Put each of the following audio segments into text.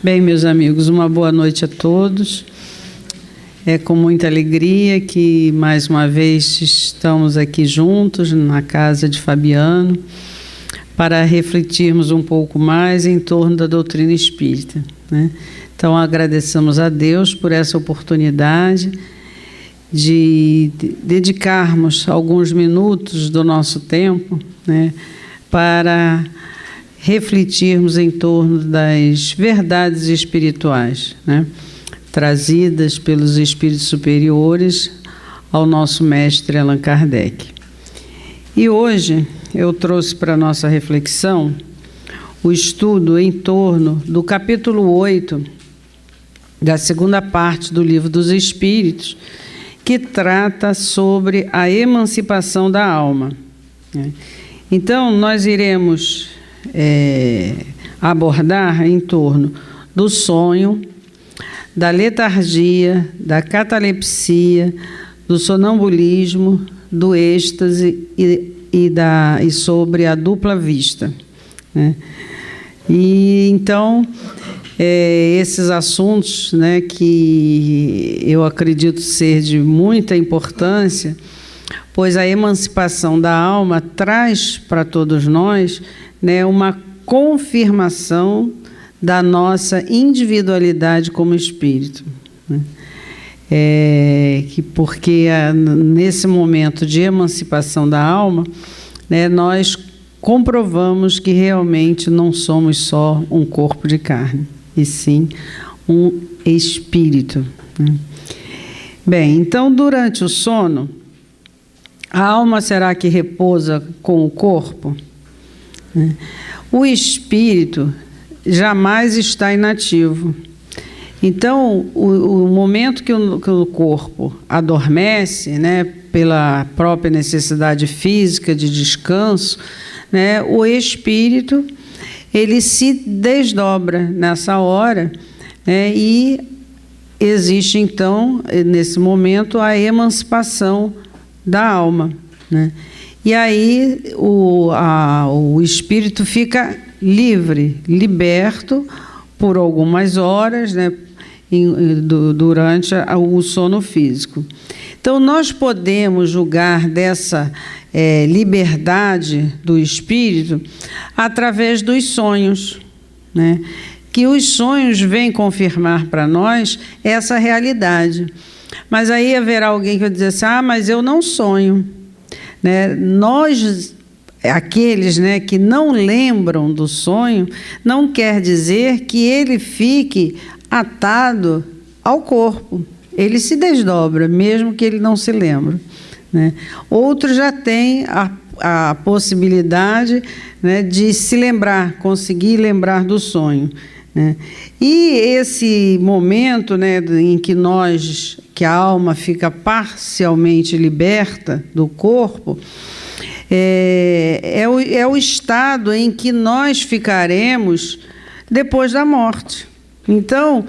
Bem, meus amigos, uma boa noite a todos. É com muita alegria que, mais uma vez, estamos aqui juntos na casa de Fabiano para refletirmos um pouco mais em torno da doutrina espírita, né? Então, agradecemos a Deus por essa oportunidade de dedicarmos alguns minutos do nosso tempo, né, para refletirmos em torno das verdades espirituais, né, trazidas pelos espíritos superiores ao nosso mestre Allan Kardec. E hoje eu trouxe para a nossa reflexão o estudo em torno do capítulo 8 da segunda parte do Livro dos Espíritos, que trata sobre a emancipação da alma. Então, nós iremos abordar em torno do sonho, da letargia, da catalepsia, do sonambulismo, do êxtase e sobre a dupla vista, né? E então, esses assuntos, né, que eu acredito ser de muita importância, pois a emancipação da alma traz para todos nós, né, uma confirmação da nossa individualidade como espírito, né? Porque nesse momento de emancipação da alma, né, nós comprovamos que realmente não somos só um corpo de carne, e sim um espírito, né? Bem, então, durante o sono, a alma será que repousa com o corpo? O espírito jamais está inativo. Então, o momento que o corpo adormece, né, pela própria necessidade física de descanso, né, o espírito ele se desdobra nessa hora, né, e existe então nesse momento a emancipação da alma, né? E aí o espírito fica livre, liberto por algumas horas, né, durante o sono físico. Então, nós podemos julgar dessa liberdade do espírito através dos sonhos, né? Que os sonhos vêm confirmar para nós essa realidade. Mas aí haverá alguém que vai dizer assim: ah, mas eu não sonho, né? Nós, aqueles, né, que não lembram do sonho, não quer dizer que ele fique atado ao corpo. Ele se desdobra, mesmo que ele não se lembre, né? Outros já têm a possibilidade, né, de se lembrar, conseguir lembrar do sonho, né? E esse momento, né, em que a alma fica parcialmente liberta do corpo, é o estado em que nós ficaremos depois da morte. Então,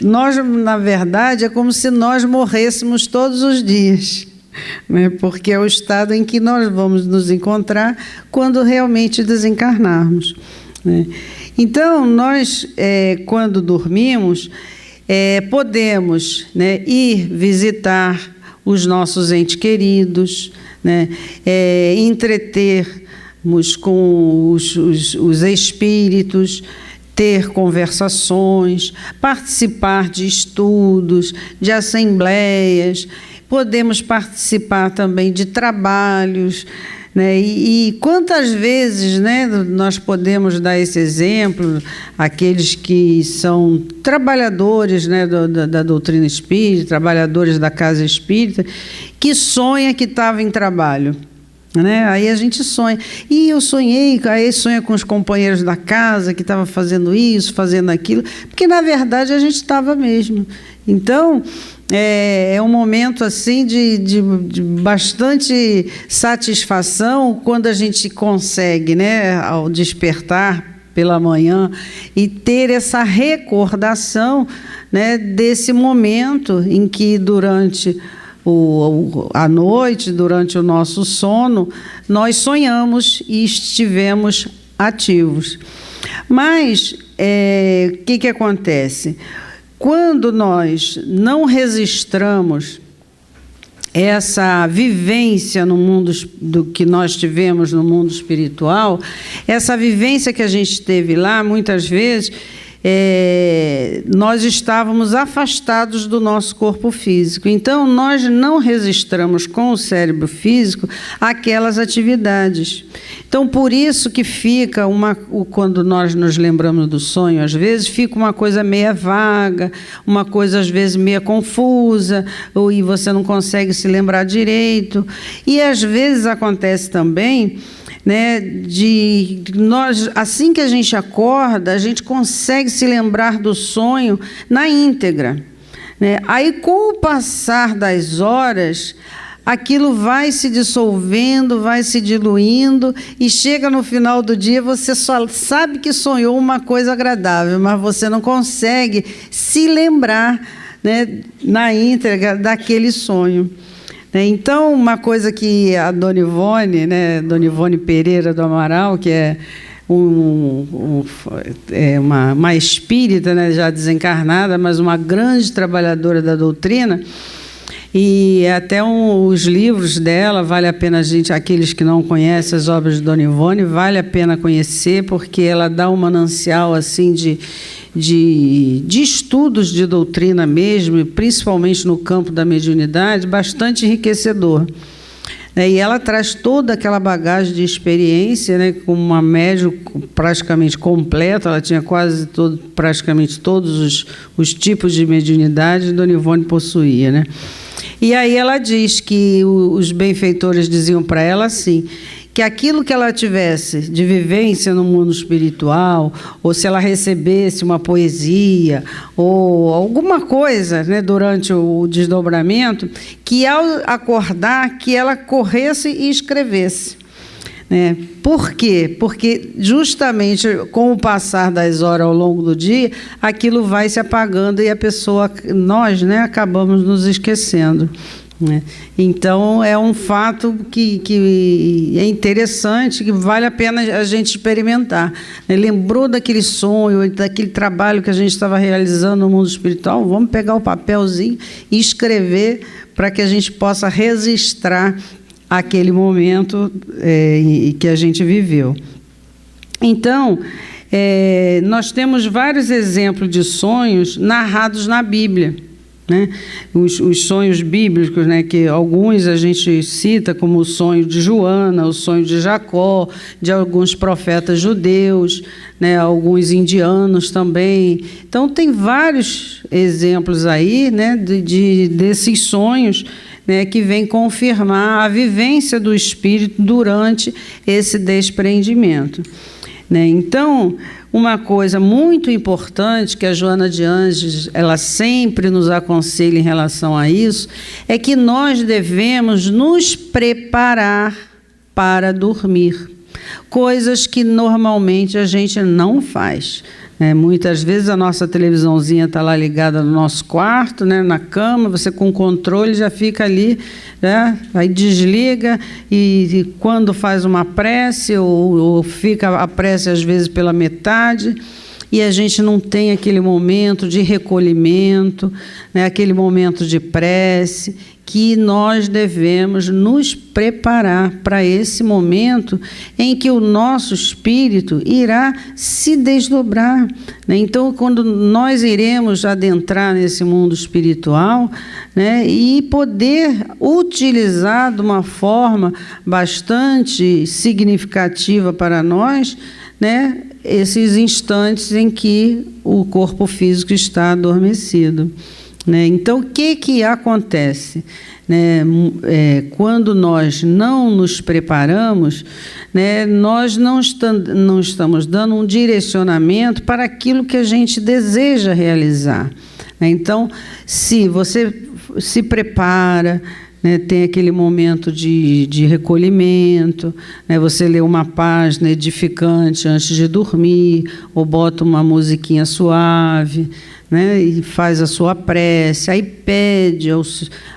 nós, na verdade, é como se nós morrêssemos todos os dias, né? Porque é o estado em que nós vamos nos encontrar quando realmente desencarnarmos, né? Então, nós, quando dormimos, podemos, né, ir visitar os nossos entes queridos, né, entretermos com os espíritos, ter conversações, participar de estudos, de assembleias, podemos participar também de trabalhos, né? E quantas vezes, né, nós podemos dar esse exemplo, aqueles que são trabalhadores, né, da doutrina espírita, trabalhadores da casa espírita, que sonha que estava em trabalho, né? Aí a gente sonha, e eu sonhei, aí sonha com os companheiros da casa que estavam fazendo isso, fazendo aquilo, porque na verdade a gente estava mesmo. Então, é um momento assim de bastante satisfação quando a gente consegue, né, ao despertar pela manhã e ter essa recordação, né, desse momento em que durante à noite, durante o nosso sono, nós sonhamos e estivemos ativos. Mas o que acontece? Quando nós não registramos essa vivência no mundo do que nós tivemos no mundo espiritual, essa vivência que a gente teve lá, muitas vezes, nós estávamos afastados do nosso corpo físico. Então, nós não registramos com o cérebro físico aquelas atividades. Então, por isso que fica quando nós nos lembramos do sonho, às vezes, fica uma coisa meia vaga, uma coisa, às vezes, meia confusa, e você não consegue se lembrar direito. E, às vezes, acontece também, né, de nós, assim que a gente acorda, a gente consegue se lembrar do sonho na íntegra, né? Aí, com o passar das horas, aquilo vai se dissolvendo, vai se diluindo, e chega no final do dia, você só sabe que sonhou uma coisa agradável, mas você não consegue se lembrar, né, na íntegra daquele sonho. Então, uma coisa que a Dona Ivone, né, Dona Ivone Pereira do Amaral, que é uma espírita, né, já desencarnada, mas uma grande trabalhadora da doutrina, e até os livros dela, vale a pena aqueles que não conhecem as obras de Dona Ivone, vale a pena conhecer, porque ela dá um manancial assim de estudos de doutrina mesmo, principalmente no campo da mediunidade, bastante enriquecedor. E ela traz toda aquela bagagem de experiência, né, com uma médium praticamente completa, ela tinha praticamente todos os tipos de mediunidade, Dona Ivone possuía, né? E aí ela diz que os benfeitores diziam para ela assim, que aquilo que ela tivesse de vivência no mundo espiritual, ou se ela recebesse uma poesia, ou alguma coisa, né, durante o desdobramento, que ao acordar, que ela corresse e escrevesse. Né? Por quê? Porque justamente com o passar das horas ao longo do dia, aquilo vai se apagando e nós, né, acabamos nos esquecendo. Né? Então, é um fato que é interessante, que vale a pena a gente experimentar. Né? Lembrou daquele sonho, daquele trabalho que a gente estava realizando no mundo espiritual? Vamos pegar o papelzinho e escrever para que a gente possa registrar aquele momento que a gente viveu. Então, nós temos vários exemplos de sonhos narrados na Bíblia. Né? Os sonhos bíblicos, né, que alguns a gente cita como o sonho de Joana, o sonho de Jacó, de alguns profetas judeus, né, alguns indianos também. Então, tem vários exemplos aí, né, desses sonhos, né, que vem confirmar a vivência do espírito durante esse despreendimento. Né? Então, uma coisa muito importante que a Joana de Ângeles, ela sempre nos aconselha em relação a isso, é que nós devemos nos preparar para dormir, coisas que normalmente a gente não faz. Muitas vezes a nossa televisãozinha está lá ligada no nosso quarto, né, na cama, você com o controle já fica ali, né, aí desliga e quando faz uma prece ou fica a prece às vezes pela metade, e a gente não tem aquele momento de recolhimento, né, aquele momento de prece, que nós devemos nos preparar para esse momento em que o nosso espírito irá se desdobrar. Né? Então, quando nós iremos adentrar nesse mundo espiritual, né, e poder utilizar de uma forma bastante significativa para nós, né, esses instantes em que o corpo físico está adormecido. Né? Então, o que acontece? Né? Quando nós não nos preparamos, né, nós não estamos dando um direcionamento para aquilo que a gente deseja realizar. Né? Então, se você se prepara, né, tem aquele momento de recolhimento, né, você lê uma página edificante antes de dormir, ou bota uma musiquinha suave, né, e faz a sua prece, aí pede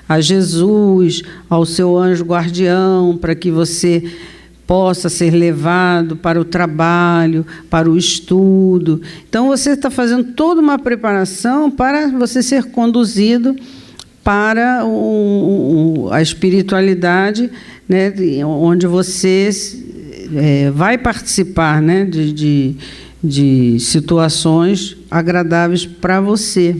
a Jesus, ao seu anjo guardião, para que você possa ser levado para o trabalho, para o estudo. Então, você está fazendo toda uma preparação para você ser conduzido para a espiritualidade, né, onde você vai participar, né, de situações agradáveis para você,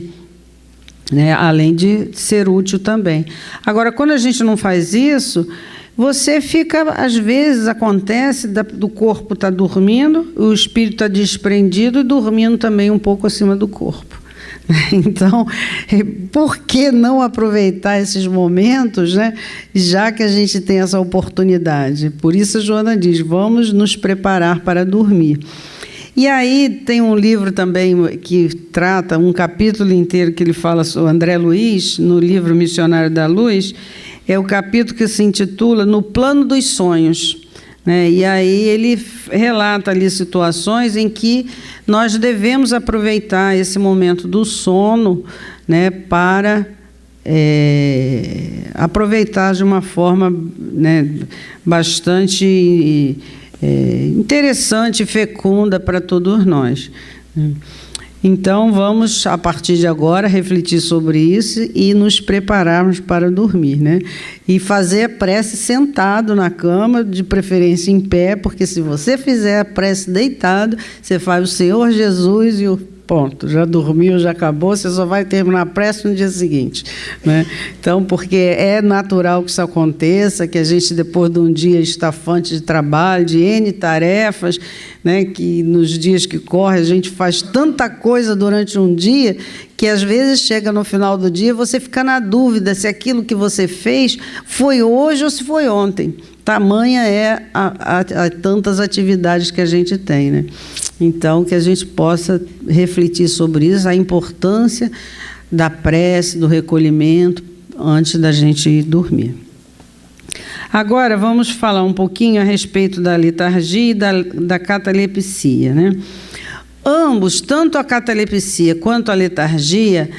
né, além de ser útil também. Agora, quando a gente não faz isso, você fica, às vezes, acontece do corpo estar dormindo, o espírito está desprendido e dormindo também um pouco acima do corpo. Então, por que não aproveitar esses momentos, né, já que a gente tem essa oportunidade? Por isso a Joana diz, vamos nos preparar para dormir. E aí tem um livro também que trata um capítulo inteiro que ele fala sobre André Luiz, no livro Missionário da Luz, é o capítulo que se intitula No Plano dos Sonhos, né? E aí ele relata ali situações em que nós devemos aproveitar esse momento do sono, né, para aproveitar de uma forma, né, bastante interessante e fecunda para todos nós. Então, vamos, a partir de agora, refletir sobre isso e nos prepararmos para dormir, né? E fazer a prece sentado na cama, de preferência em pé, porque se você fizer a prece deitado, você faz o Senhor Jesus e o ponto, já dormiu, já acabou, você só vai terminar a prece no dia seguinte, né? Então, porque é natural que isso aconteça, que a gente, depois de um dia estafante de trabalho, de N tarefas, né, que nos dias que correm a gente faz tanta coisa durante um dia, que às vezes chega no final do dia, você fica na dúvida se aquilo que você fez foi hoje ou se foi ontem. Tamanha é a tantas atividades que a gente tem, né? Então, que a gente possa refletir sobre isso, a importância da prece, do recolhimento, antes da gente ir dormir. Agora, vamos falar um pouquinho a respeito da letargia e da catalepsia, né? Ambos, tanto a catalepsia quanto a letargia,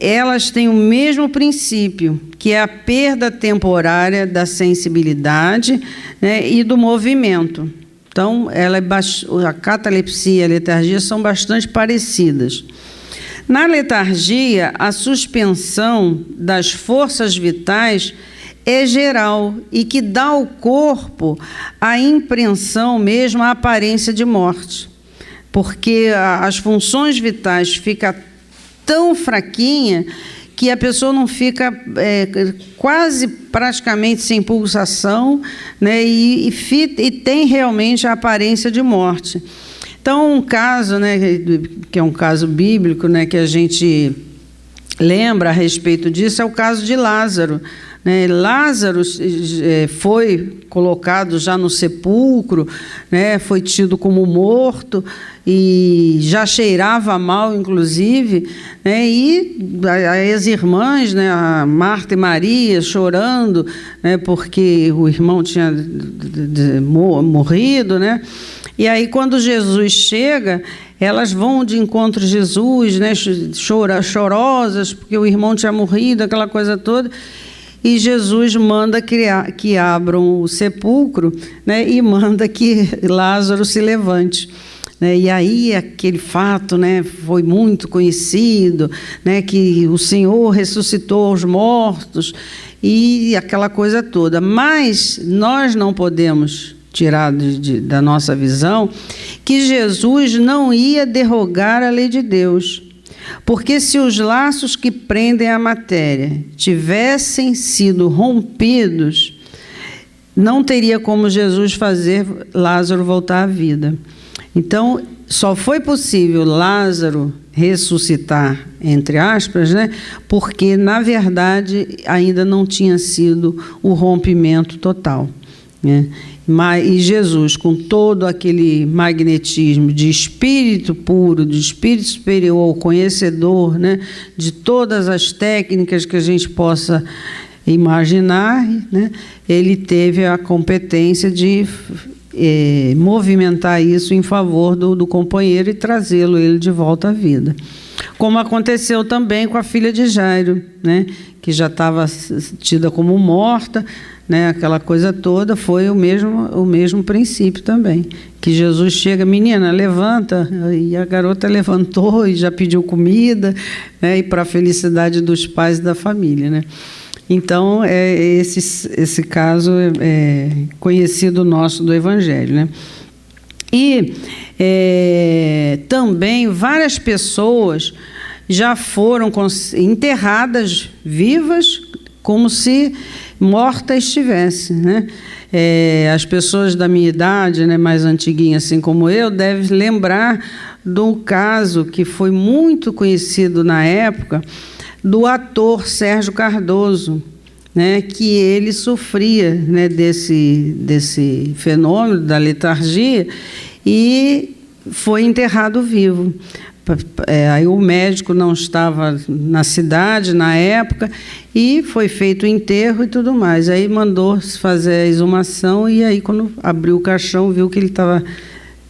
elas têm o mesmo princípio, que é a perda temporária da sensibilidade, né, e do movimento. Então, a catalepsia e a letargia são bastante parecidas. Na letargia, a suspensão das forças vitais é geral e que dá ao corpo a impressão mesmo, a aparência de morte, porque as funções vitais ficam tão fraquinha que a pessoa não fica quase praticamente sem pulsação, né, e tem realmente a aparência de morte. Então, um caso, né, que é um caso bíblico, né, que a gente lembra a respeito disso, é o caso de Lázaro. Né? Lázaro foi colocado já no sepulcro, né, foi tido como morto e já cheirava mal, inclusive, né, e as irmãs, né, a Marta e Maria, chorando, né, porque o irmão tinha morrido, né? E aí, quando Jesus chega, elas vão de encontro a Jesus, né, chorosas, porque o irmão tinha morrido, aquela coisa toda. E Jesus manda que abram o sepulcro, né, e manda que Lázaro se levante. Né, e aí aquele fato, né, foi muito conhecido, né, que o Senhor ressuscitou os mortos e aquela coisa toda. Mas nós não podemos tirar da nossa visão que Jesus não ia derrogar a lei de Deus. Porque se os laços que prendem a matéria tivessem sido rompidos, não teria como Jesus fazer Lázaro voltar à vida. Então, só foi possível Lázaro ressuscitar, entre aspas, né, porque, na verdade, ainda não tinha sido o rompimento total, né? E Jesus, com todo aquele magnetismo de espírito puro, de espírito superior, conhecedor, né, de todas as técnicas que a gente possa imaginar, né, ele teve a competência de movimentar isso em favor do companheiro e trazê-lo ele de volta à vida. como aconteceu também com a filha de Jairo, né, que já estava tida como morta, né, aquela coisa toda. Foi o mesmo princípio também, que Jesus chega, menina, levanta, e a garota levantou e já pediu comida, né, e para a felicidade dos pais e da família, né. Então, esse caso é conhecido nosso do Evangelho, né. E também várias pessoas já foram enterradas vivas, como se morta estivesse, né? As pessoas da minha idade, né, mais antiguinhas, assim como eu, devem lembrar do caso que foi muito conhecido na época, do ator Sérgio Cardoso, né, que ele sofria, né, desse fenômeno da letargia e foi enterrado vivo. Aí o médico não estava na cidade na época e foi feito o enterro e tudo mais. Aí mandou fazer a exumação e aí, quando abriu o caixão, viu que ele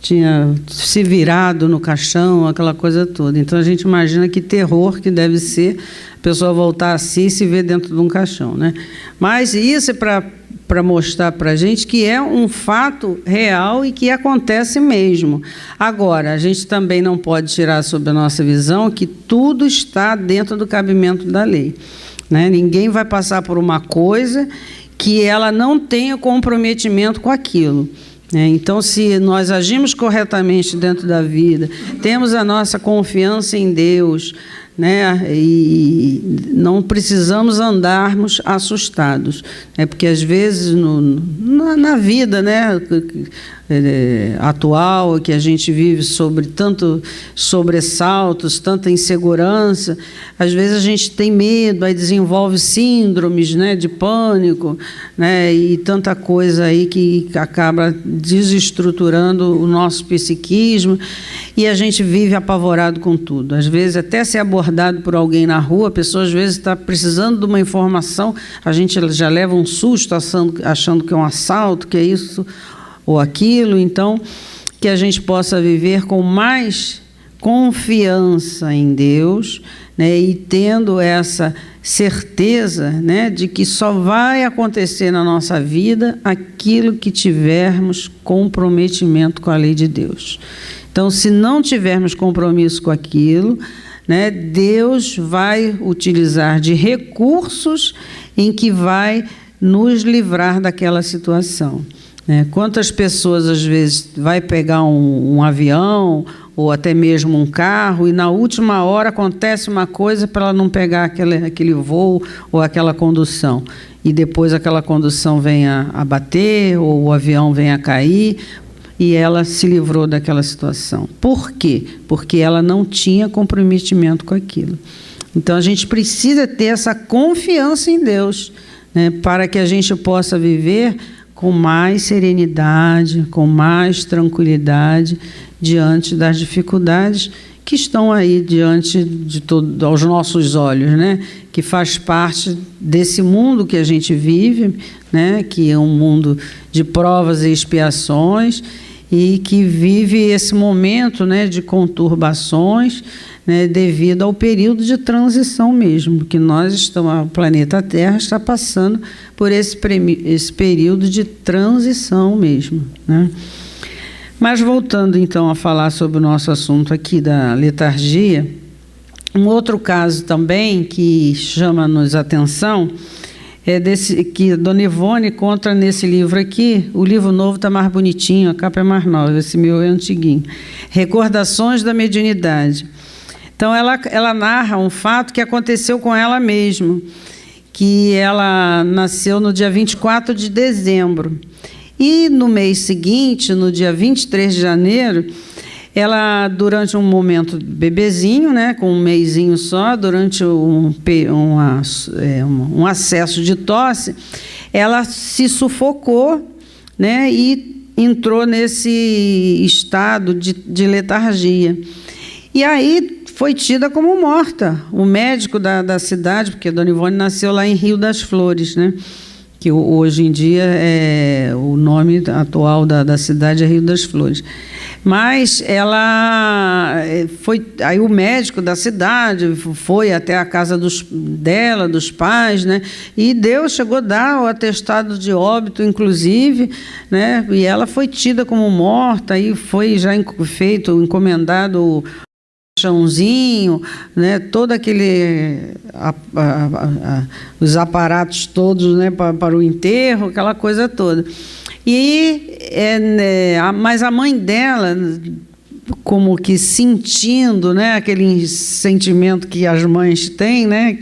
tinha se virado no caixão, aquela coisa toda. Então a gente imagina que terror que deve ser a pessoa voltar assim e se ver dentro de um caixão, né? Mas isso é para mostrar para a gente que é um fato real e que acontece mesmo. Agora, a gente também não pode tirar sob a nossa visão que tudo está dentro do cabimento da lei, né? Ninguém vai passar por uma coisa que ela não tenha comprometimento com aquilo. Então, se nós agimos corretamente dentro da vida, temos a nossa confiança em Deus, né, e não precisamos andarmos assustados, né, porque às vezes na vida, né, atual, que a gente vive sobre tanto sobressaltos, tanta insegurança, às vezes a gente tem medo, aí desenvolve síndromes, né, de pânico, né, e tanta coisa aí que acaba desestruturando o nosso psiquismo, e a gente vive apavorado com tudo. Às vezes, até ser abordado por alguém na rua, a pessoa às vezes está precisando de uma informação, a gente já leva um susto achando que é um assalto, que é isso ou aquilo. Então, que a gente possa viver com mais confiança em Deus, né, e tendo essa certeza, né, de que só vai acontecer na nossa vida aquilo que tivermos comprometimento com a lei de Deus. Então, se não tivermos compromisso com aquilo, né, Deus vai utilizar de recursos em que vai nos livrar daquela situação. Quantas pessoas, às vezes, vai pegar um avião ou até mesmo um carro e, na última hora, acontece uma coisa para ela não pegar aquele voo ou aquela condução. E depois aquela condução venha a bater ou o avião venha a cair e ela se livrou daquela situação. Por quê? Porque ela não tinha comprometimento com aquilo. Então, a gente precisa ter essa confiança em Deus, né, para que a gente possa viver com mais serenidade, com mais tranquilidade, diante das dificuldades que estão aí diante de aos nossos olhos, né? Que faz parte desse mundo que a gente vive, né? Que é um mundo de provas e expiações e que vive esse momento, né, de conturbações, né, devido ao período de transição mesmo, que o planeta Terra está passando por esse período de transição mesmo, né? Mas voltando então a falar sobre o nosso assunto aqui da letargia, um outro caso também que chama-nos a atenção é desse que a Dona Ivone conta nesse livro aqui. O livro novo está mais bonitinho, a capa é mais nova, esse meu é antiguinho. Recordações da Mediunidade. Então, ela narra um fato que aconteceu com ela mesma, que ela nasceu no dia 24 de dezembro. E no mês seguinte, no dia 23 de janeiro, ela, durante um momento bebezinho, né, com um mesinho só, durante um acesso de tosse, ela se sufocou, né, e entrou nesse estado de letargia. E aí foi tida como morta. O médico da cidade, porque a Dona Ivone nasceu lá em Rio das Flores, né, que hoje em dia o nome atual da cidade é Rio das Flores. Mas ela foi, aí o médico da cidade foi até a casa dela, dos pais, né? E Deus chegou a dar o atestado de óbito, inclusive, né? E ela foi tida como morta, aí foi já feito, encomendado chãozinho, né, todo aquele os aparatos todos, né, para o enterro, aquela coisa toda. Mas a mãe dela, como que sentindo, né, aquele sentimento que as mães têm, né,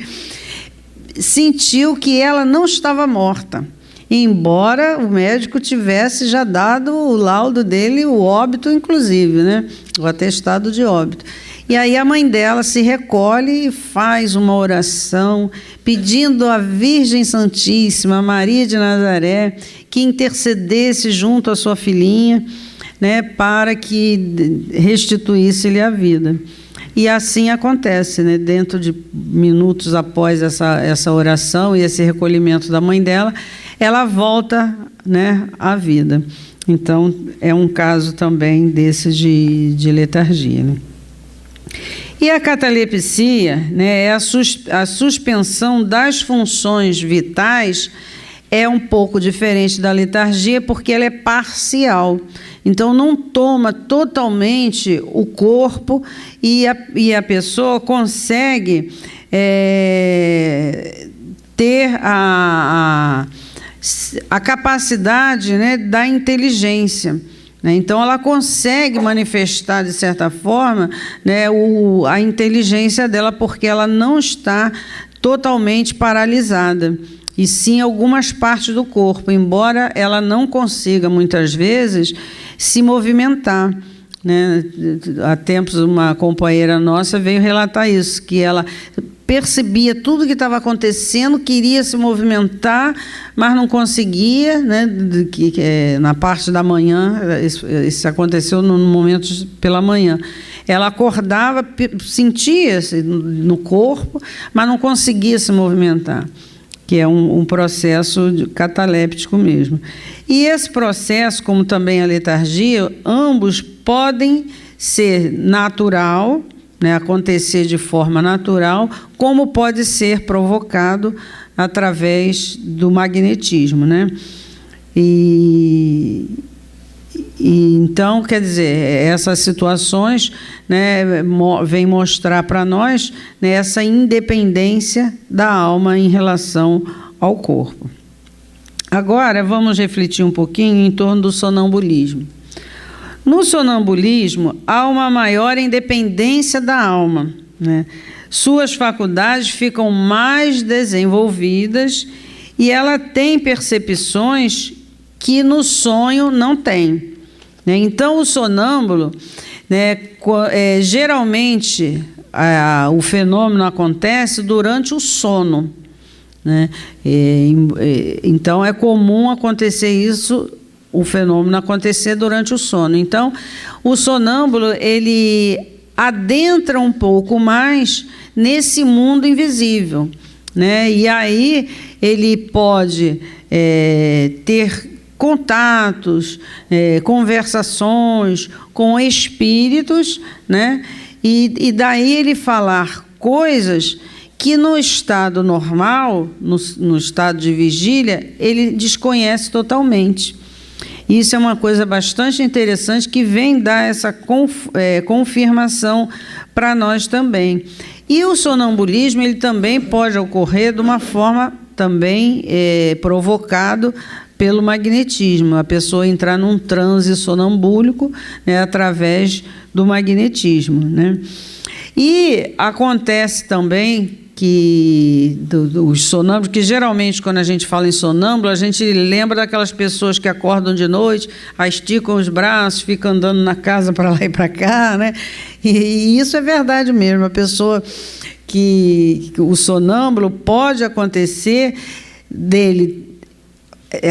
sentiu que ela não estava morta, embora o médico tivesse já dado o laudo dele, o óbito inclusive, né, o atestado de óbito. E aí a mãe dela se recolhe e faz uma oração pedindo à Virgem Santíssima, Maria de Nazaré, que intercedesse junto à sua filhinha, né, para que restituísse-lhe a vida. E assim acontece, né, dentro de minutos após essa oração e esse recolhimento da mãe dela, ela volta, né, à vida. Então, é um caso também desse de letargia, né? E a catalepsia, né, é a suspensão das funções vitais, é um pouco diferente da letargia porque ela é parcial. Então, não toma totalmente o corpo e a pessoa consegue ter a capacidade, né, da inteligência. Então, ela consegue manifestar, de certa forma, né, a inteligência dela, porque ela não está totalmente paralisada, e sim algumas partes do corpo, embora ela não consiga, muitas vezes, se movimentar, né? Há tempos, uma companheira nossa veio relatar isso, que ela percebia tudo que estava acontecendo, queria se movimentar, mas não conseguia, né? Na parte da manhã, isso aconteceu no momento pela manhã. Ela acordava, sentia-se no corpo, mas não conseguia se movimentar, que é um processo cataléptico mesmo. E esse processo, como também a letargia, ambos podem ser natural, né, acontecer de forma natural, como pode ser provocado através do magnetismo, né? Então, quer dizer, essas situações, né, vêm mostrar para nós, né, essa independência da alma em relação ao corpo. Agora, vamos refletir um pouquinho em torno do sonambulismo. No sonambulismo, há uma maior independência da alma, né? Suas faculdades ficam mais desenvolvidas e ela tem percepções que no sonho não tem, né? Então, o sonâmbulo, né, geralmente, o fenômeno acontece durante o sono, né? Então, é comum acontecer isso, o fenômeno acontecer durante o sono. Então, o sonâmbulo, ele adentra um pouco mais nesse mundo invisível, né? E aí ele pode ter contatos, conversações com espíritos, né? E daí ele falar coisas que no estado normal, no estado de vigília, ele desconhece totalmente. Isso é uma coisa bastante interessante que vem dar essa confirmação para nós também. E o sonambulismo, ele também pode ocorrer de uma forma também provocado pelo magnetismo, a pessoa entrar num transe sonambúlico, né, através do magnetismo, né? E acontece também que os sonâmbulos, que geralmente quando a gente fala em sonâmbulo, a gente lembra daquelas pessoas que acordam de noite, esticam os braços, ficam andando na casa para lá e para cá, né? E isso é verdade mesmo, a pessoa que o sonâmbulo pode acontecer dele.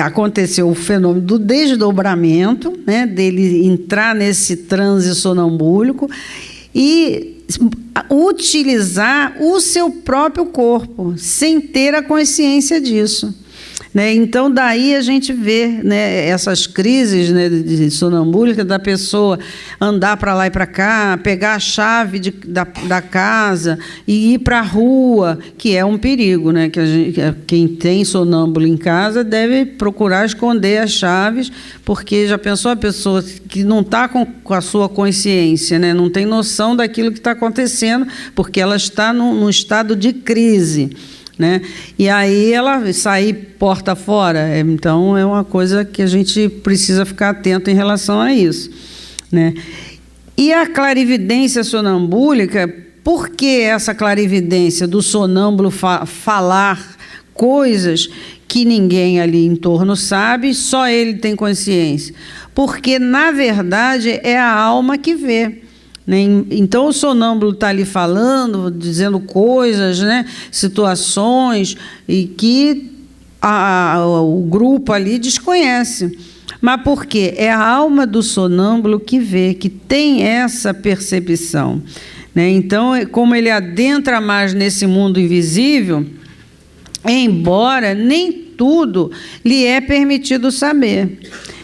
Aconteceu o fenômeno do desdobramento, né, dele entrar nesse transe sonambúlico e utilizar o seu próprio corpo, sem ter a consciência disso, né? Então, daí a gente vê, né, essas crises, né, de sonambúlica, da pessoa andar para lá e para cá, pegar a chave da casa e ir para a rua, que é um perigo, né? Quem tem sonâmbulo em casa deve procurar esconder as chaves, porque já pensou a pessoa que não está com a sua consciência, né, não tem noção daquilo que está acontecendo, porque ela está num estado de crise, né? E aí ela sair porta fora. Então, é uma coisa que a gente precisa ficar atento em relação a isso, né? E a clarividência sonambúlica, por que essa clarividência do sonâmbulo falar coisas que ninguém ali em torno sabe, só ele tem consciência? Porque, na verdade, é a alma que vê. Então, o sonâmbulo está ali falando, dizendo coisas, né, situações, e que o grupo ali desconhece. Mas por quê? É a alma do sonâmbulo que vê, que tem essa percepção, né? Então, como ele adentra mais nesse mundo invisível, embora nem tudo lhe é permitido saber.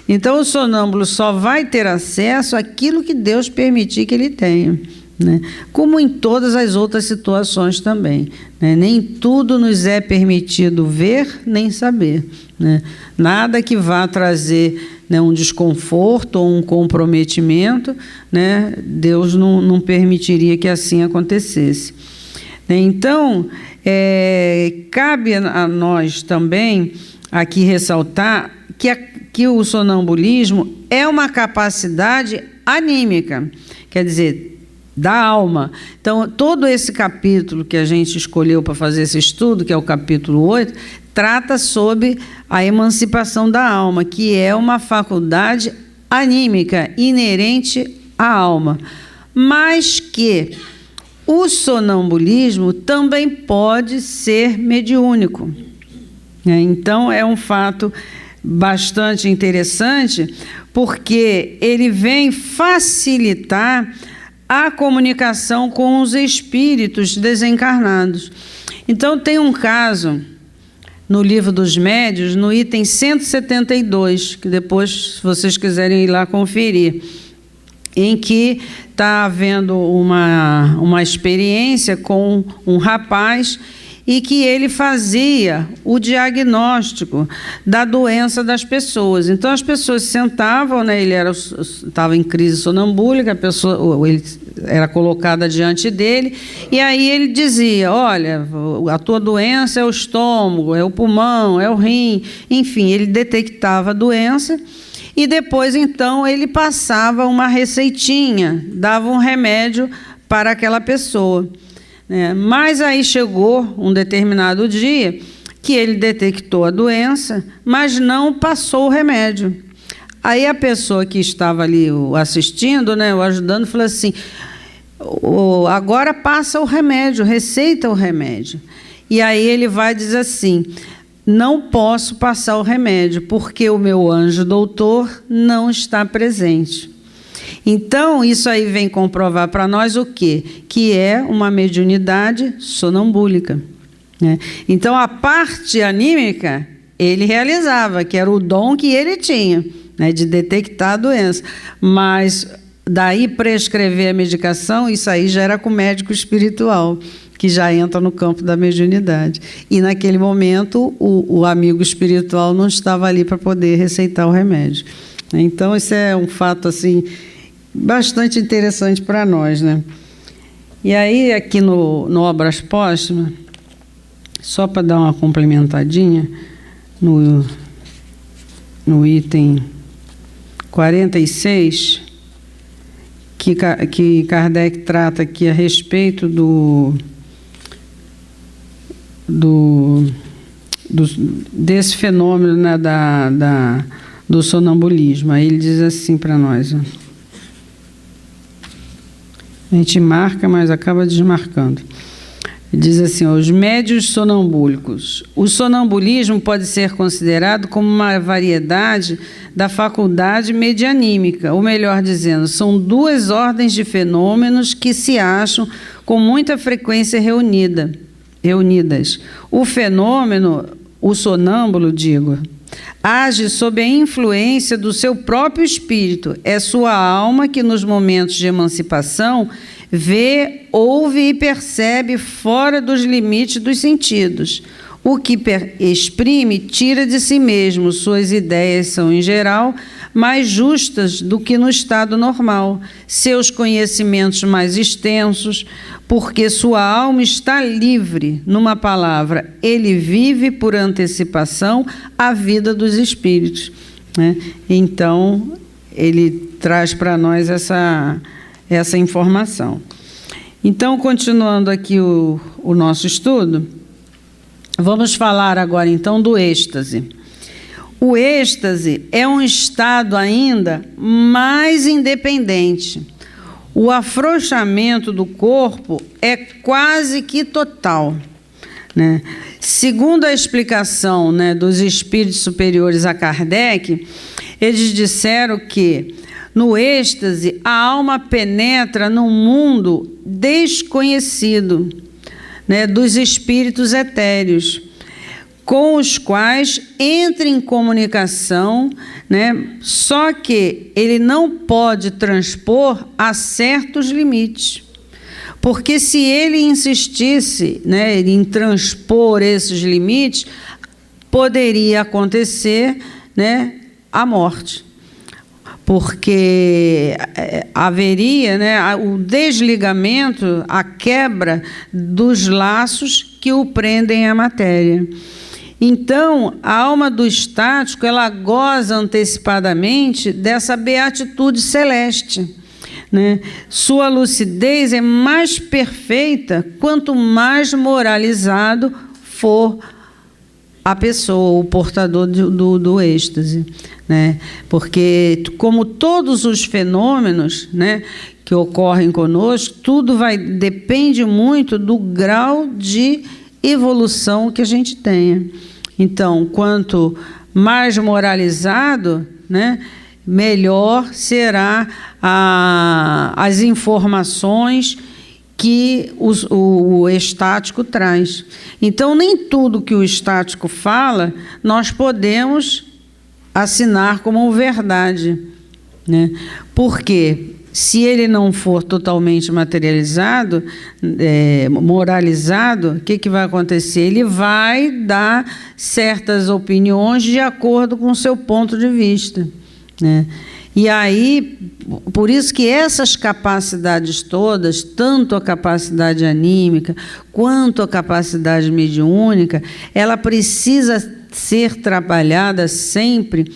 Então, o sonâmbulo só vai ter acesso àquilo que Deus permitir que ele tenha, né? Como em todas as outras situações também, né? Nem tudo nos é permitido ver nem saber, né? Nada que vá trazer, né, um desconforto ou um comprometimento, né, Deus não permitiria que assim acontecesse. Então, cabe a nós também aqui ressaltar que o sonambulismo é uma capacidade anímica, quer dizer, da alma. Então, todo esse capítulo que a gente escolheu para fazer esse estudo, que é o capítulo 8, trata sobre a emancipação da alma, que é uma faculdade anímica inerente à alma, mas que o sonambulismo também pode ser mediúnico. Então, é um fato bastante interessante, porque ele vem facilitar a comunicação com os espíritos desencarnados. Então, tem um caso no Livro dos Médiuns, no item 172, que depois, se vocês quiserem ir lá conferir, em que está havendo uma experiência com um rapaz e que ele fazia o diagnóstico da doença das pessoas. Então, as pessoas sentavam, né, ele estava em crise sonambúlica, ele era colocada diante dele, e aí ele dizia: olha, a tua doença é o estômago, é o pulmão, é o rim, enfim, ele detectava a doença, e depois, então, ele passava uma receitinha, dava um remédio para aquela pessoa. Mas aí chegou um determinado dia que ele detectou a doença, mas não passou o remédio. Aí a pessoa que estava ali o assistindo, né, o ajudando, falou assim: agora passa o remédio, receita o remédio. E aí ele vai dizer assim: não posso passar o remédio, porque o meu anjo doutor não está presente. Então, isso aí vem comprovar para nós o quê? Que é uma mediunidade sonambúlica, né? Então, a parte anímica, ele realizava, que era o dom que ele tinha, né, de detectar a doença. Mas, daí prescrever a medicação, isso aí já era com o médico espiritual, que já entra no campo da mediunidade. E, naquele momento, o amigo espiritual não estava ali para poder receitar o remédio. Então, isso é um fato, assim, bastante interessante para nós, né? E aí, aqui no Obras Póstumas, só para dar uma complementadinha, no item 46, que Kardec trata aqui a respeito desse fenômeno, né, do sonambulismo. Aí ele diz assim para nós, ó. A gente marca, mas acaba desmarcando. Diz assim: os médiuns sonambúlicos. O sonambulismo pode ser considerado como uma variedade da faculdade medianímica, ou melhor dizendo, são duas ordens de fenômenos que se acham com muita frequência reunidas. O fenômeno o sonâmbulo, digo, age sob a influência do seu próprio espírito. É sua alma que, nos momentos de emancipação, vê, ouve e percebe fora dos limites dos sentidos. O que exprime tira de si mesmo. Suas ideias são, em geral, mais justas do que no estado normal. Seus conhecimentos mais extensos, porque sua alma está livre. Numa palavra, ele vive por antecipação a vida dos espíritos, né? Então, ele traz para nós essa informação. Então, continuando aqui o nosso estudo, vamos falar agora, então, do êxtase. O êxtase é um estado ainda mais independente. O afrouxamento do corpo é quase que total, né? Segundo a explicação, né, dos espíritos superiores a Kardec, eles disseram que no êxtase a alma penetra num mundo desconhecido, né, dos espíritos etéreos, com os quais entra em comunicação, né, só que ele não pode transpor a certos limites. Porque se ele insistisse, né, em transpor esses limites, poderia acontecer, né, a morte. Porque haveria, né, o desligamento, a quebra dos laços que o prendem à matéria. Então, a alma do estático, ela goza antecipadamente dessa beatitude celeste, né? Sua lucidez é mais perfeita quanto mais moralizado for a pessoa, o portador do êxtase, né? Porque, como todos os fenômenos, né, que ocorrem conosco, tudo depende muito do grau de evolução que a gente tenha. Então, quanto mais moralizado, né, melhor será as informações que o estático traz. Então, nem tudo que o estático fala, nós podemos assinar como verdade, né? Porque, se ele não for totalmente materializado, moralizado, o que vai acontecer? Ele vai dar certas opiniões de acordo com o seu ponto de vista, né? E aí, por isso que essas capacidades todas, tanto a capacidade anímica quanto a capacidade mediúnica, ela precisa ser trabalhada sempre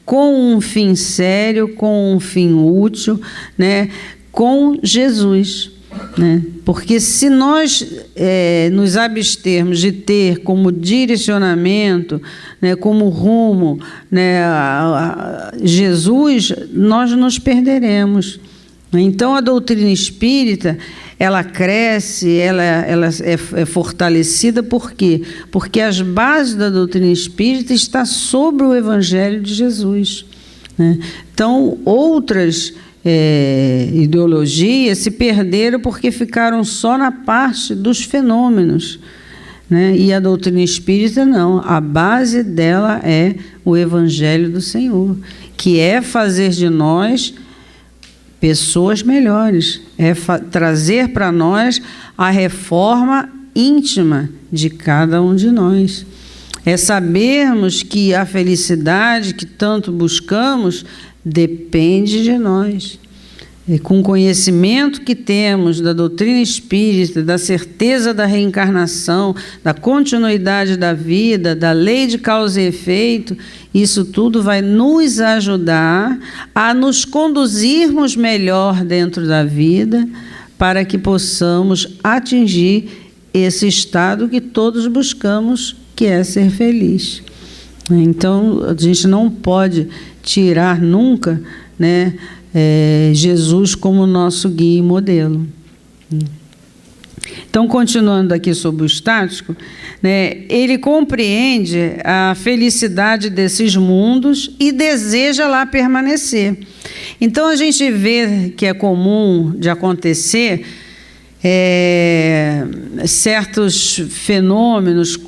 com um fim sério, com um fim útil, né, com Jesus, né? Porque se nós nos abstermos de ter como direcionamento, né, como rumo, né, Jesus, nós nos perderemos. Então, a doutrina espírita, ela cresce, ela é fortalecida, por quê? Porque as bases da doutrina espírita estão sobre o Evangelho de Jesus, né? Então, outras ideologias se perderam porque ficaram só na parte dos fenômenos, né? E a doutrina espírita não, a base dela é o Evangelho do Senhor, que é fazer de nós pessoas melhores, é trazer para nós a reforma íntima de cada um de nós. É sabermos que a felicidade que tanto buscamos depende de nós. E com o conhecimento que temos da doutrina espírita, da certeza da reencarnação, da continuidade da vida, da lei de causa e efeito, isso tudo vai nos ajudar a nos conduzirmos melhor dentro da vida, para que possamos atingir esse estado que todos buscamos, que é ser feliz. Então, a gente não pode tirar nunca, né, Jesus como nosso guia e modelo. Então, continuando aqui sobre o estático, né, ele compreende a felicidade desses mundos e deseja lá permanecer. Então, a gente vê que é comum de acontecer certos fenômenos,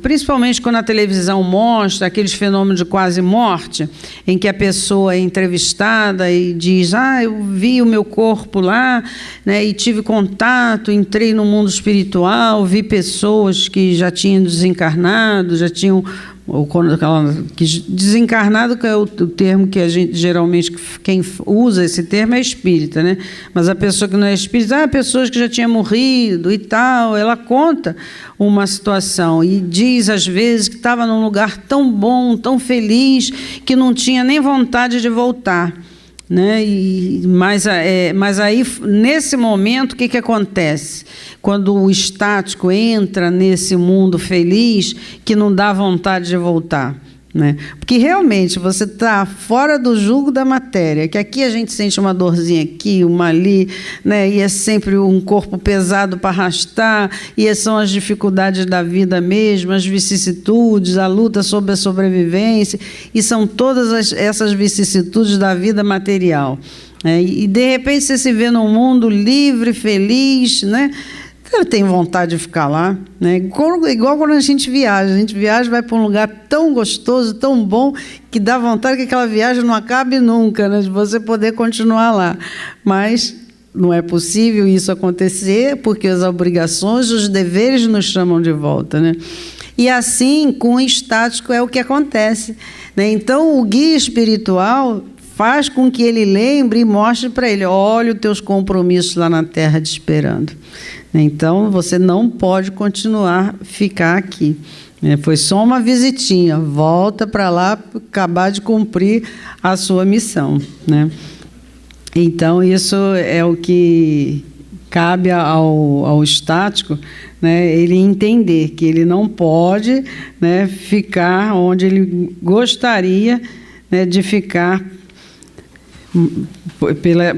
principalmente quando a televisão mostra aqueles fenômenos de quase morte, em que a pessoa é entrevistada e diz: eu vi o meu corpo lá, né, e tive contato, entrei no mundo espiritual, vi pessoas que já tinham desencarnado, já tinham... desencarnado, que é o termo que a gente geralmente, quem usa esse termo é espírita, né? Mas a pessoa que não é espírita, pessoas que já tinham morrido e tal, ela conta uma situação e diz às vezes que estava num lugar tão bom, tão feliz, que não tinha nem vontade de voltar, né? Mas aí, nesse momento, o que acontece? Quando o estático entra nesse mundo feliz, que não dá vontade de voltar, né? Porque realmente você está fora do jugo da matéria, que aqui a gente sente uma dorzinha aqui, uma ali, né? E é sempre um corpo pesado para arrastar, e são as dificuldades da vida mesmo, as vicissitudes, a luta sobre a sobrevivência, e são todas essas vicissitudes da vida material, né? E de repente você se vê num mundo livre, feliz, né? Eu tenho vontade de ficar lá, né? Igual quando a gente viaja, vai para um lugar tão gostoso, tão bom, que dá vontade que aquela viagem não acabe nunca, né? De você poder continuar lá. Mas não é possível isso acontecer, porque as obrigações, os deveres nos chamam de volta, né? E assim, com o estático, é o que acontece, né? Então, o guia espiritual faz com que ele lembre e mostre para ele: olha os teus compromissos lá na Terra te esperando. Então, você não pode continuar ficar aqui. Foi só uma visitinha, volta para lá, acabar de cumprir a sua missão, né? Então, isso é o que cabe ao estático, né? Ele entender que ele não pode, né, ficar onde ele gostaria, né, de ficar,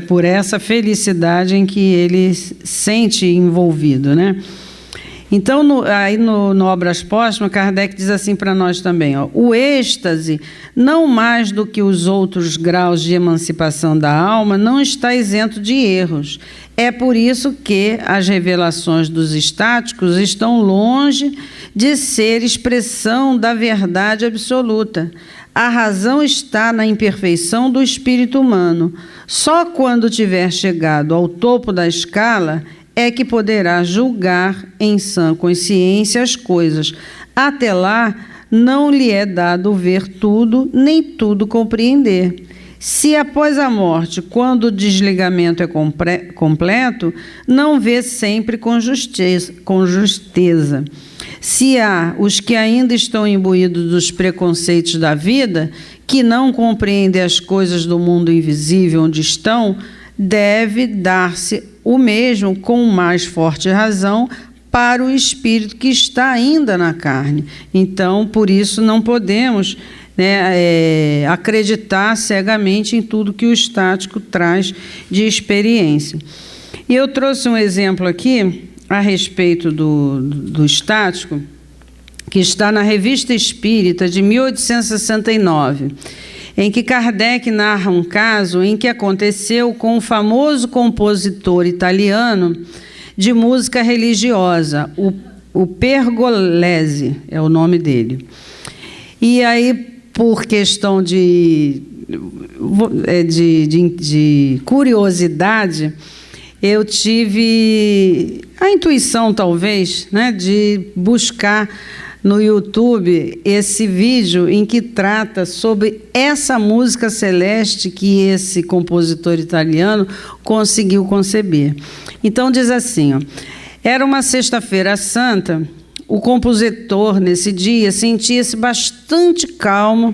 por essa felicidade em que ele sente envolvido, né? Então, no Obras Póstumas, Kardec diz assim para nós também: o êxtase, não mais do que os outros graus de emancipação da alma, não está isento de erros. É por isso que as revelações dos estáticos estão longe de ser expressão da verdade absoluta. A razão está na imperfeição do espírito humano. Só quando tiver chegado ao topo da escala é que poderá julgar em sã consciência as coisas. Até lá, não lhe é dado ver tudo, nem tudo compreender. Se após a morte, quando o desligamento é completo, não vê sempre com justeza. Se há os que ainda estão imbuídos dos preconceitos da vida, que não compreendem as coisas do mundo invisível onde estão, deve dar-se o mesmo com mais forte razão para o espírito que está ainda na carne. Então, por isso, não podemos, né, acreditar cegamente em tudo que o estático traz de experiência. E eu trouxe um exemplo aqui a respeito do estático, que está na Revista Espírita de 1869, em que Kardec narra um caso em que aconteceu com o famoso compositor italiano de música religiosa, o Pergolesi, é o nome dele. E aí, por questão de curiosidade, eu tive a intuição, talvez, né, de buscar no YouTube esse vídeo em que trata sobre essa música celeste que esse compositor italiano conseguiu conceber. Então, diz assim: era uma sexta-feira santa, o compositor, nesse dia, sentia-se bastante calmo,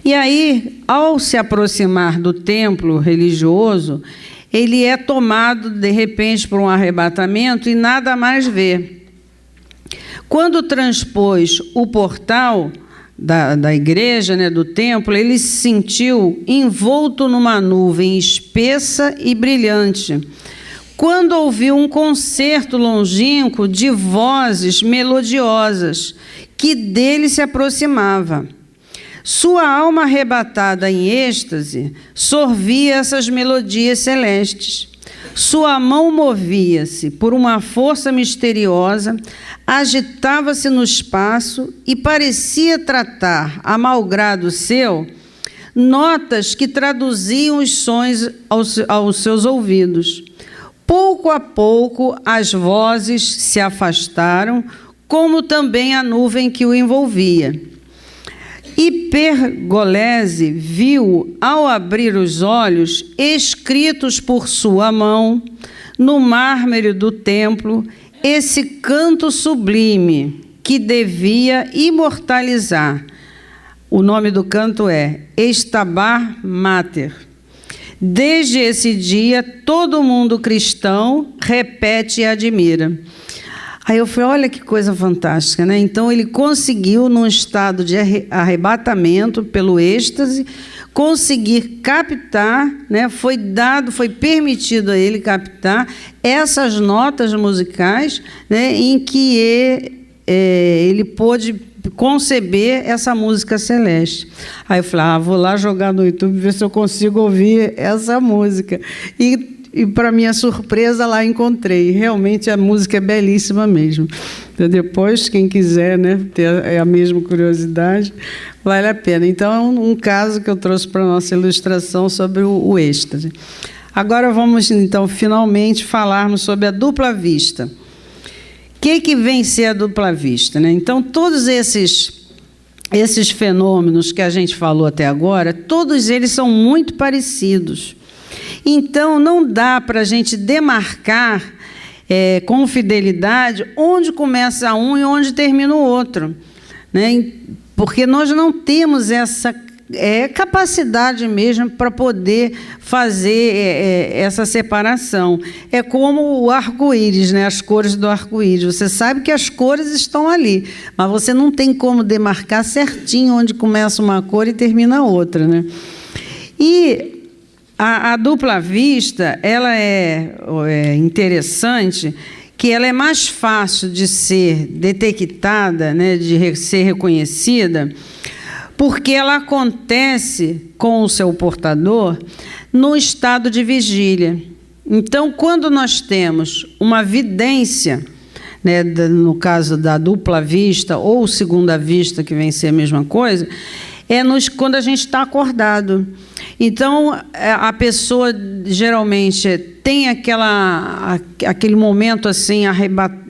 e aí, ao se aproximar do templo religioso, ele é tomado, de repente, por um arrebatamento e nada mais vê. Quando transpôs o portal da igreja, né, do templo, ele se sentiu envolto numa nuvem espessa e brilhante, quando ouviu um concerto longínquo de vozes melodiosas que dele se aproximava. Sua alma arrebatada em êxtase sorvia essas melodias celestes. Sua mão movia-se por uma força misteriosa, agitava-se no espaço e parecia tratar, a malgrado seu, notas que traduziam os sons aos seus ouvidos. Pouco a pouco, as vozes se afastaram, como também a nuvem que o envolvia. E Pergolese viu, ao abrir os olhos, escritos por sua mão, no mármore do templo, esse canto sublime que devia imortalizar. O nome do canto é Stabat Mater. Desde esse dia, todo mundo cristão repete e admira. Aí eu falei, olha que coisa fantástica, né? Então ele conseguiu, num estado de arrebatamento pelo êxtase, conseguir captar, né? Foi permitido a ele captar essas notas musicais, né? Em que ele pôde conceber essa música celeste. Aí eu falei, vou lá jogar no YouTube, ver se eu consigo ouvir essa música. E para minha surpresa, lá encontrei. Realmente, a música é belíssima mesmo. Então, depois, quem quiser, né, ter a mesma curiosidade, vale a pena. Então, é um caso que eu trouxe para a nossa ilustração sobre o êxtase. Agora, vamos, então, finalmente, falarmos sobre a dupla vista. O que vem ser a dupla vista, né? Então, todos esses fenômenos que a gente falou até agora, todos eles são muito parecidos. Então, não dá para a gente demarcar com fidelidade onde começa um e onde termina o outro, né? Porque nós não temos essa capacidade mesmo para poder fazer essa separação. É como o arco-íris, né? As cores do arco-íris. Você sabe que as cores estão ali, mas você não tem como demarcar certinho onde começa uma cor e termina a outra, né? E a dupla vista, ela é interessante, que ela é mais fácil de ser detectada, né, de ser reconhecida, porque ela acontece com o seu portador no estado de vigília. Então, quando nós temos uma vidência, né, no caso da dupla vista ou segunda vista, que vem ser a mesma coisa, quando a gente está acordado. Então, a pessoa geralmente tem aquele momento assim,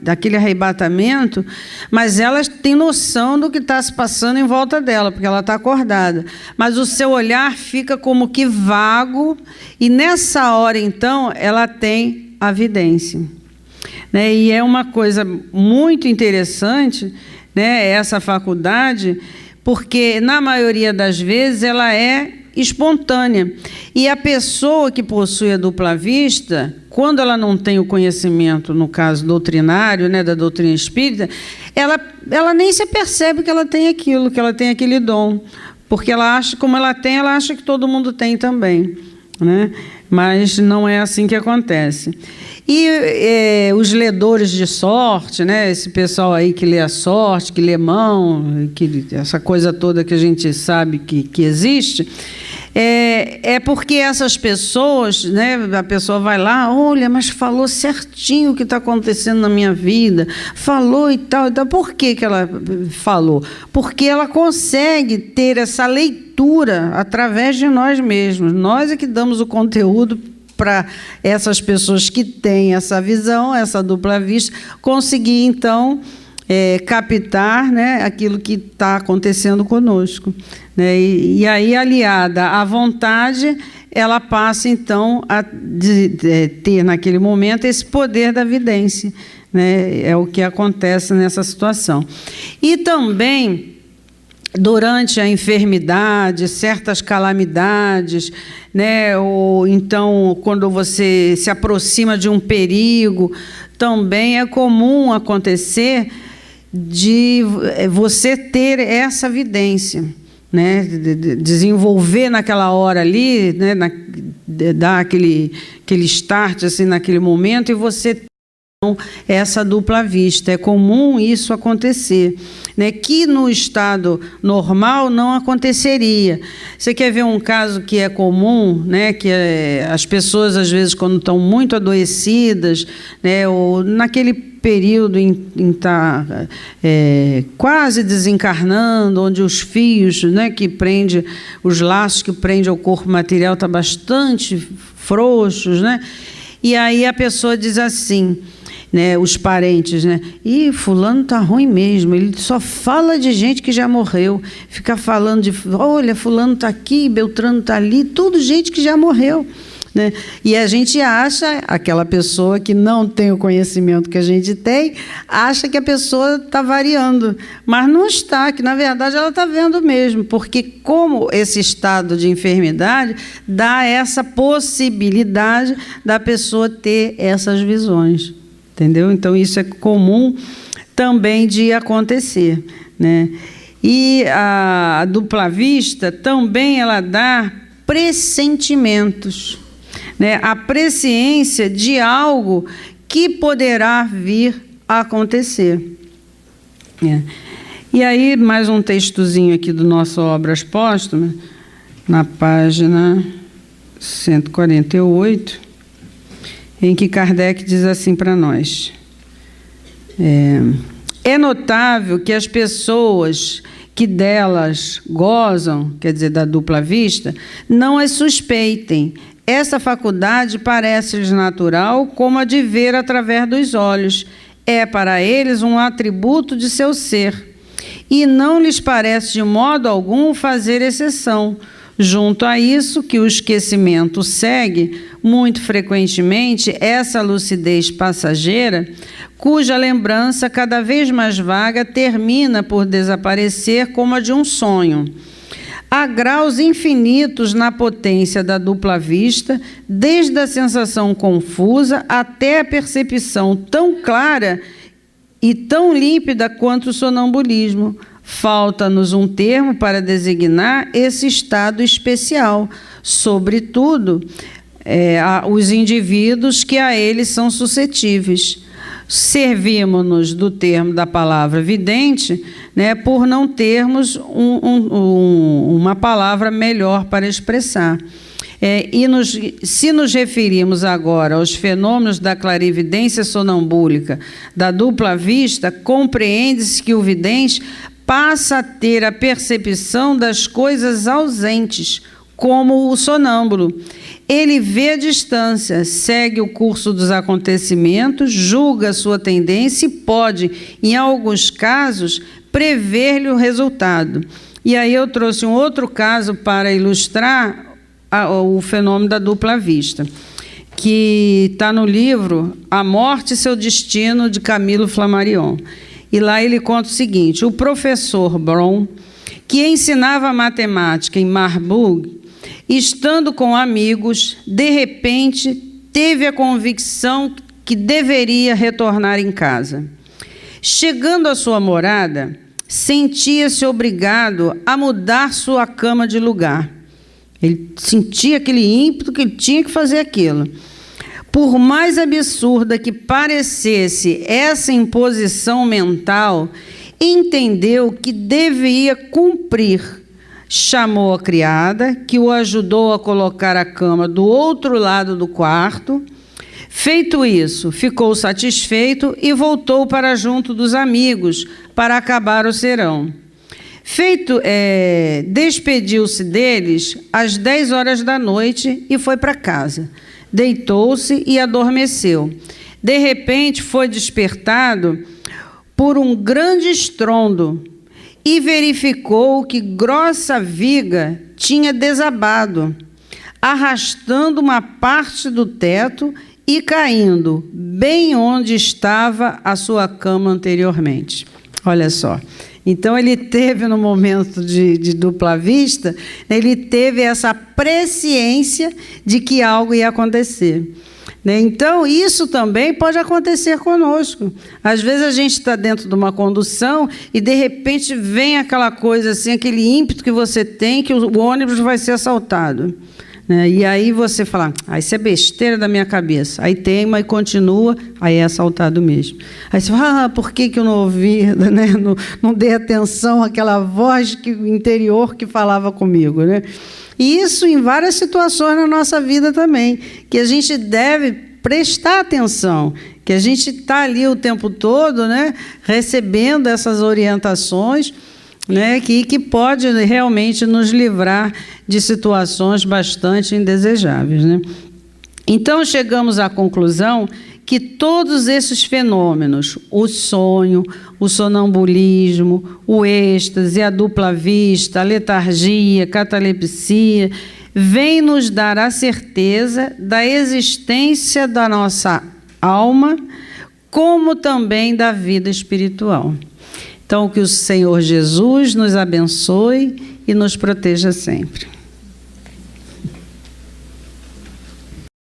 aquele arrebatamento, mas ela tem noção do que está se passando em volta dela, porque ela está acordada. Mas o seu olhar fica como que vago, e nessa hora, então, ela tem a vidência, né? E é uma coisa muito interessante, né, essa faculdade, porque, na maioria das vezes, ela é espontânea. E a pessoa que possui a dupla vista, quando ela não tem o conhecimento, no caso doutrinário, né, da doutrina espírita, ela nem se percebe que ela tem aquilo, que ela tem aquele dom. Porque ela acha, como ela tem, ela acha que todo mundo tem também, né? Mas não é assim que acontece. E os de sorte, né? Esse pessoal aí que lê a sorte, que lê mão, essa coisa toda que a gente sabe que existe, porque essas pessoas, né? A pessoa vai lá, olha, mas falou certinho o que está acontecendo na minha vida, falou e tal. Então, por que ela falou? Porque ela consegue ter essa leitura através de nós mesmos. Nós é que damos o conteúdo para essas pessoas que têm essa visão, essa dupla vista, conseguir, então, captar, né, aquilo que está acontecendo conosco, né? E aí, aliada à vontade, ela passa, então, a ter, naquele momento, esse poder da vidência, né? É o que acontece nessa situação. E também, durante a enfermidade, certas calamidades, né? Ou então, quando você se aproxima de um perigo, também é comum acontecer de você ter essa vidência, né? Desenvolver naquela hora ali, né? Dar aquele start assim, naquele momento, e você essa dupla vista. É comum isso acontecer, né? Que no estado normal não aconteceria. Você quer ver um caso que é comum, né? Que as pessoas, às vezes, quando estão muito adoecidas, né? Ou naquele período em estar quase desencarnando, onde os fios, né, que prende, os laços que prendem ao corpo material estão bastante frouxos, né? E aí a pessoa diz assim, né, os parentes, né? E fulano tá ruim mesmo, ele só fala de gente que já morreu, fica falando de, olha, fulano tá aqui, Beltrano tá ali, tudo gente que já morreu, né? E a gente acha, aquela pessoa que não tem o conhecimento que a gente tem, acha que a pessoa está variando, mas não está, que na verdade ela está vendo mesmo, porque como esse estado de enfermidade dá essa possibilidade da pessoa ter essas visões. Entendeu? Então, isso é comum também de acontecer, né? E a dupla vista também ela dá pressentimentos, né? A presciência de algo que poderá vir a acontecer. E aí, mais um textozinho aqui do nosso Obras Póstumas, na página 148, em que Kardec diz assim para nós: é notável que as pessoas que delas gozam, quer dizer, da dupla vista, não as suspeitem. Essa faculdade parece-lhes natural, como a de ver através dos olhos. É para eles um atributo de seu ser, e não lhes parece de modo algum fazer exceção. Junto a isso, que o esquecimento segue, muito frequentemente, essa lucidez passageira, cuja lembrança cada vez mais vaga termina por desaparecer como a de um sonho. Há graus infinitos na potência da dupla vista, desde a sensação confusa até a percepção tão clara e tão límpida quanto o sonambulismo. Falta-nos um termo para designar esse estado especial, sobretudo os indivíduos que a ele são suscetíveis. Servimos-nos do termo da palavra vidente, né, por não termos uma palavra melhor para expressar. Se nos referimos agora aos fenômenos da clarividência sonambúlica, da dupla vista, compreende-se que o vidente passa a ter a percepção das coisas ausentes, como o sonâmbulo. Ele vê a distância, segue o curso dos acontecimentos, julga a sua tendência e pode, em alguns casos, prever-lhe o resultado. E aí eu trouxe um outro caso para ilustrar o fenômeno da dupla vista, que está no livro A Morte e Seu Destino, de Camilo Flammarion. E lá ele conta o seguinte: o professor Bron, que ensinava matemática em Marburg, estando com amigos, de repente teve a convicção que deveria retornar em casa. Chegando à sua morada, sentia-se obrigado a mudar sua cama de lugar. Ele sentia aquele ímpeto que ele tinha que fazer aquilo. Por mais absurda que parecesse essa imposição mental, entendeu que devia cumprir. Chamou a criada, que o ajudou a colocar a cama do outro lado do quarto. Feito isso, ficou satisfeito e voltou para junto dos amigos para acabar o serão. Despediu-se deles às 10 horas da noite e foi para casa. Deitou-se e adormeceu. De repente, foi despertado por um grande estrondo e verificou que grossa viga tinha desabado, arrastando uma parte do teto e caindo bem onde estava a sua cama anteriormente. Olha só. Então, ele teve, no momento de dupla vista, ele teve essa presciência de que algo ia acontecer. Então, isso também pode acontecer conosco. Às vezes, a gente está dentro de uma condução e, de repente, vem aquela coisa assim, aquele ímpeto que você tem, que o ônibus vai ser assaltado. né? E aí você fala, isso é besteira da minha cabeça. Aí teima e continua, aí é assaltado mesmo. Aí você fala, por que eu não ouvi, né? Não dei atenção àquela voz interior que falava comigo, né? E isso em várias situações na nossa vida também, que a gente deve prestar atenção, que a gente está ali o tempo todo, né, recebendo essas orientações, né, que pode realmente nos livrar de situações bastante indesejáveis, né? Então, chegamos à conclusão que todos esses fenômenos, o sonho, o sonambulismo, o êxtase, a dupla vista, a letargia, a catalepsia, vêm nos dar a certeza da existência da nossa alma, como também da vida espiritual. Então, que o Senhor Jesus nos abençoe e nos proteja sempre.